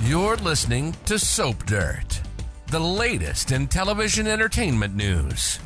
You're listening to Soap Dirt, the latest in television entertainment news.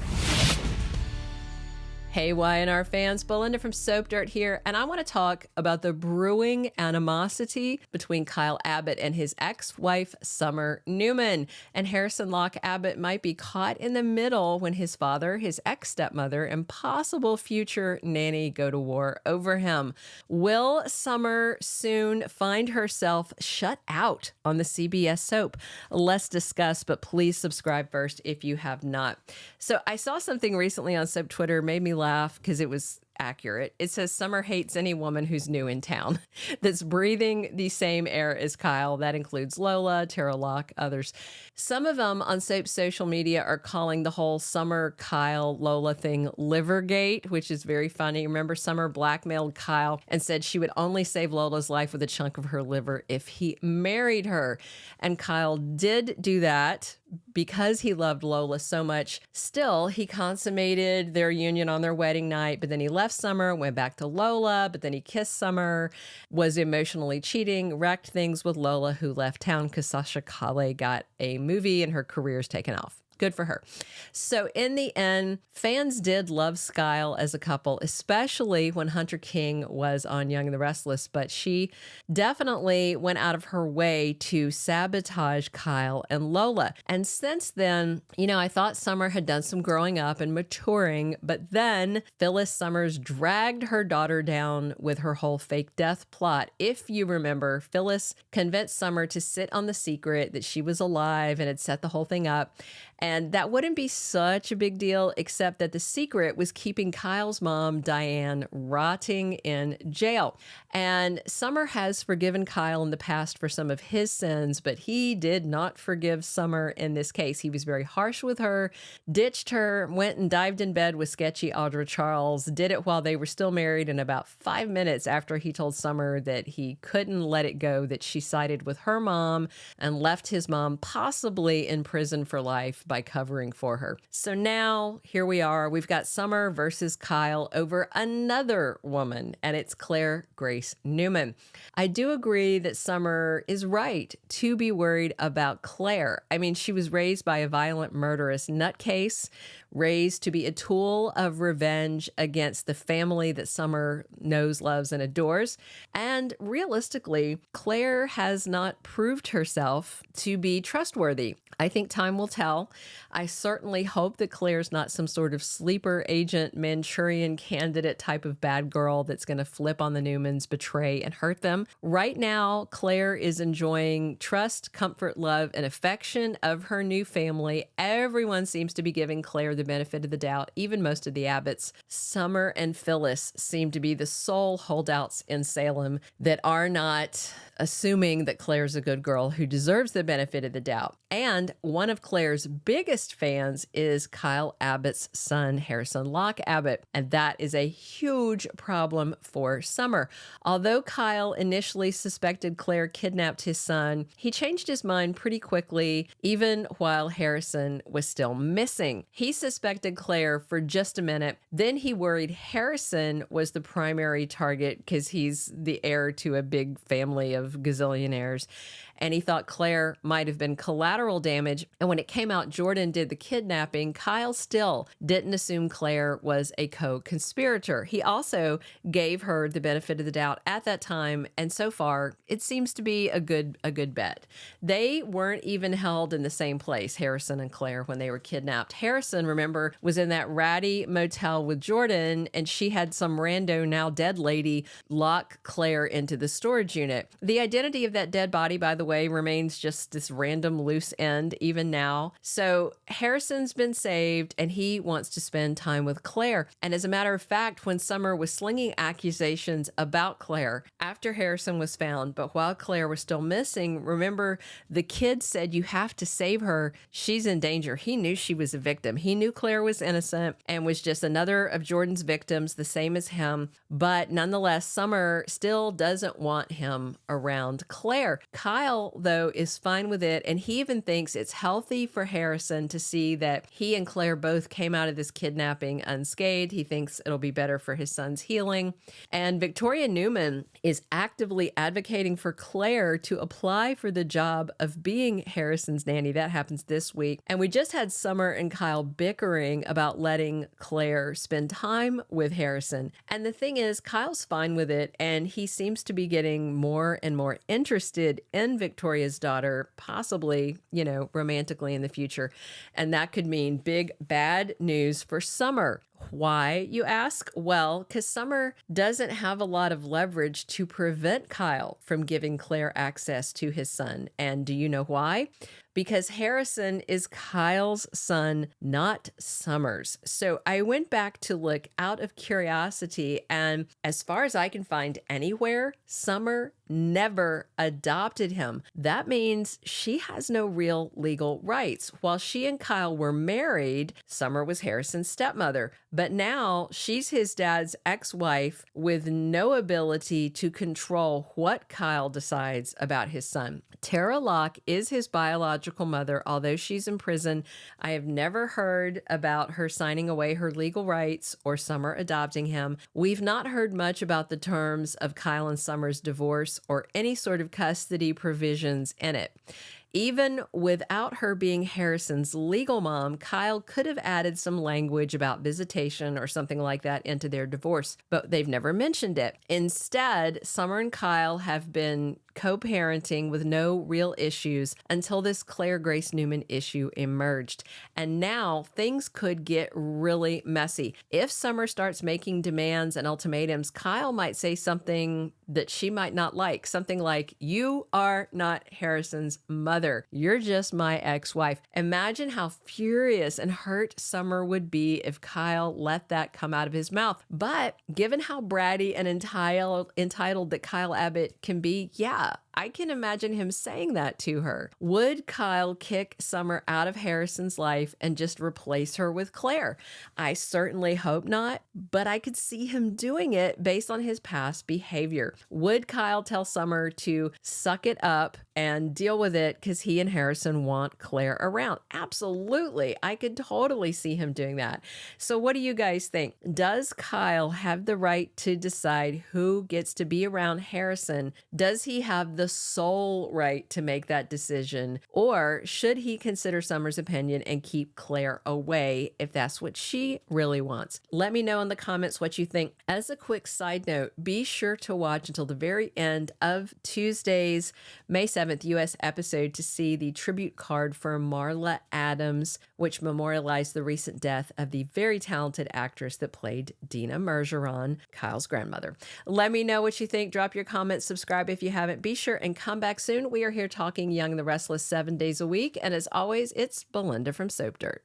Hey, Y&R fans, Belinda from Soap Dirt here, and I want to talk about the brewing animosity between Kyle Abbott and his ex-wife, Summer Newman. And Harrison Locke Abbott might be caught in the middle when his father, his ex-stepmother, and possible future nanny go to war over him. Will Summer soon find herself shut out on the CBS soap? Let's discuss, but please subscribe first if you have not. So I saw something recently on Soap Twitter, made me laugh because it was accurate. It says Summer hates any woman who's new in town that's breathing the same air as Kyle. That includes Lola, Tara Locke, others. Some of them on Soap's social media are calling the whole Summer, Kyle, Lola thing Livergate, which is very funny. Remember, Summer blackmailed Kyle and said she would only save Lola's life with a chunk of her liver if he married her. And Kyle did do that because he loved Lola so much. Still, he consummated their union on their wedding night, but then he left Summer, went back to Lola, but then he kissed Summer, was emotionally cheating, wrecked things with Lola, who left town because Sasha Calle got a movie and her career's taken off. Good for her. So in the end, fans did love Kyle as a couple, especially when Hunter King was on Young and The Restless, but she definitely went out of her way to sabotage Kyle and Lola. And since then, I thought Summer had done some growing up and maturing, but then Phyllis Summers dragged her daughter down with her whole fake death plot. If you remember, Phyllis convinced Summer to sit on the secret that she was alive and had set the whole thing up. And that wouldn't be such a big deal, except that the secret was keeping Kyle's mom, Diane, rotting in jail. And Summer has forgiven Kyle in the past for some of his sins, but he did not forgive Summer in this case. He was very harsh with her, ditched her, went and dived in bed with sketchy Audra Charles, did it while they were still married, and about 5 minutes after he told Summer that he couldn't let it go, that she sided with her mom and left his mom possibly in prison for life by covering for her. So now here we are. We've got Summer versus Kyle over another woman, and it's Grace Newman. I do agree that Summer is right to be worried about Claire. I mean, she was raised by a violent, murderous nutcase, raised to be a tool of revenge against the family that Summer knows, loves, and adores. And realistically, Claire has not proved herself to be trustworthy. I think time will tell. I certainly hope that Claire's not some sort of sleeper agent, Manchurian candidate type of bad girl that's going to flip on the Newmans, betray, and hurt them. Right now, Claire is enjoying trust, comfort, love, and affection of her new family. Everyone seems to be giving Claire the benefit of the doubt, even most of the Abbotts. Summer and Phyllis seem to be the sole holdouts in Salem that are not assuming that Claire's a good girl who deserves the benefit of the doubt. And one of Claire's biggest fans is Kyle Abbott's son, Harrison Locke Abbott. And that is a huge problem for Summer. Although Kyle initially suspected Claire kidnapped his son, he changed his mind pretty quickly, even while Harrison was still missing. He suspected Claire for just a minute. Then he worried Harrison was the primary target because he's the heir to a big family of gazillionaires. And he thought Claire might have been collateral damage. And when it came out Jordan did the kidnapping, Kyle still didn't assume Claire was a co-conspirator. He also gave her the benefit of the doubt at that time. And so far, it seems to be a good bet. They weren't even held in the same place, Harrison and Claire, when they were kidnapped. Harrison, remember, was in that ratty motel with Jordan, and she had some rando, now dead lady lock Claire into the storage unit. The identity of that dead body, by the way, remains just this random loose end even now. So Harrison's been saved and he wants to spend time with Claire. And as a matter of fact, when Summer was slinging accusations about Claire after Harrison was found, but while Claire was still missing, remember the kid said, "You have to save her. She's in danger." He knew she was a victim. He knew Claire was innocent and was just another of Jordan's victims, the same as him. But nonetheless, Summer still doesn't want him around. around Claire. Kyle, though, is fine with it, and he even thinks it's healthy for Harrison to see that he and Claire both came out of this kidnapping unscathed. He thinks it'll be better for his son's healing. And Victoria Newman is actively advocating for Claire to apply for the job of being Harrison's nanny. That happens this week. And we just had Summer and Kyle bickering about letting Claire spend time with Harrison. And the thing is, Kyle's fine with it, and he seems to be getting more and more interested in Victoria's daughter, possibly, romantically in the future. And that could mean big bad news for Summer. Why, you ask? Well, because Summer doesn't have a lot of leverage to prevent Kyle from giving Claire access to his son. And do you know why? Because Harrison is Kyle's son, not Summer's. So I went back to look out of curiosity, and as far as I can find anywhere, Summer never adopted him. That means she has no real legal rights. While she and Kyle were married, Summer was Harrison's stepmother. But now she's his dad's ex-wife with no ability to control what Kyle decides about his son. Tara Locke is his biological mother, although she's in prison. I have never heard about her signing away her legal rights or Summer adopting him. We've not heard much about the terms of Kyle and Summer's divorce or any sort of custody provisions in it. Even without her being Harrison's legal mom, Kyle could have added some language about visitation or something like that into their divorce, but they've never mentioned it. Instead, Summer and Kyle have been co-parenting with no real issues until this Claire Grace Newman issue emerged. And now things could get really messy. If Summer starts making demands and ultimatums, Kyle might say something that she might not like. Something like, "You are not Harrison's mother. You're just my ex-wife." Imagine how furious and hurt Summer would be if Kyle let that come out of his mouth. But given how bratty and entitled that Kyle Abbott can be, yeah, I can imagine him saying that to her. Would Kyle kick Summer out of Harrison's life and just replace her with Claire? I certainly hope not, but I could see him doing it based on his past behavior. Would Kyle tell Summer to suck it up and deal with it because he and Harrison want Claire around? Absolutely. I could totally see him doing that. So what do you guys think? Does Kyle have the right to decide who gets to be around Harrison? Does he have the sole right to make that decision? Or should he consider Summer's opinion and keep Claire away if that's what she really wants? Let me know in the comments what you think. As a quick side note, be sure to watch until the very end of Tuesday's May 7th U.S. episode to see the tribute card for Marla Adams, which memorialized the recent death of the very talented actress that played Dina Mergeron, Kyle's grandmother. Let me know what you think. Drop your comments, subscribe if you haven't. Be sure and come back soon. We are here talking Young and the Restless 7 days a week. And as always, it's Belinda from Soap Dirt.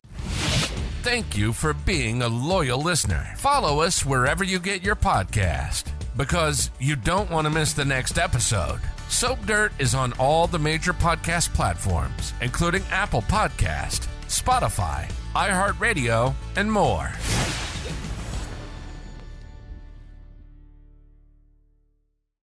Thank you for being a loyal listener. Follow us wherever you get your podcast, because you don't want to miss the next episode. Soap Dirt is on all the major podcast platforms, including Apple Podcast, Spotify, iHeartRadio, and more.